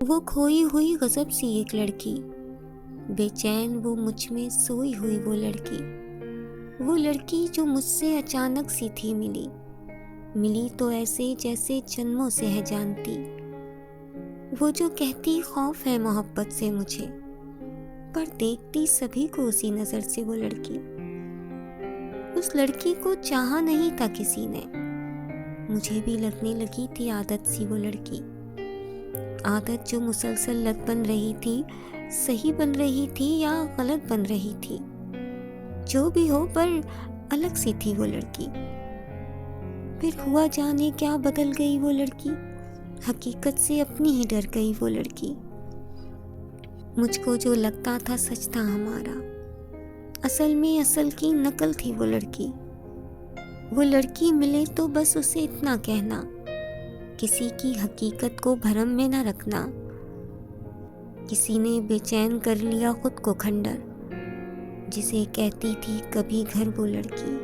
वो खोई हुई गजब सी एक लड़की, बेचैन वो मुझ में सोई हुई वो लड़की जो मुझसे अचानक सी थी मिली। मिली तो ऐसे जैसे जन्मों से है जानती। वो जो कहती खौफ है मोहब्बत से मुझे, पर देखती सभी को उसी नजर से वो लड़की। उस लड़की को चाहा नहीं था किसी ने, मुझे भी लगने लगी थी आदत सी वो लड़की। आदत जो मुसलसल लत बन रही थी, सही बन रही थी या गलत बन रही थी, जो भी हो पर अलग सी थी वो लड़की। फिर हुआ जाने क्या बदल गई वो लड़की, हकीकत से अपनी ही डर गई वो लड़की। मुझको जो लगता था सच था हमारा, असल में असल की नकल थी वो लड़की। वो लड़की मिले तो बस उसे इतना कहना, किसी की हकीकत को भरम में न रखना। किसी ने बेचैन कर लिया खुद को खंडर, जिसे कहती थी कभी घर वो लड़की।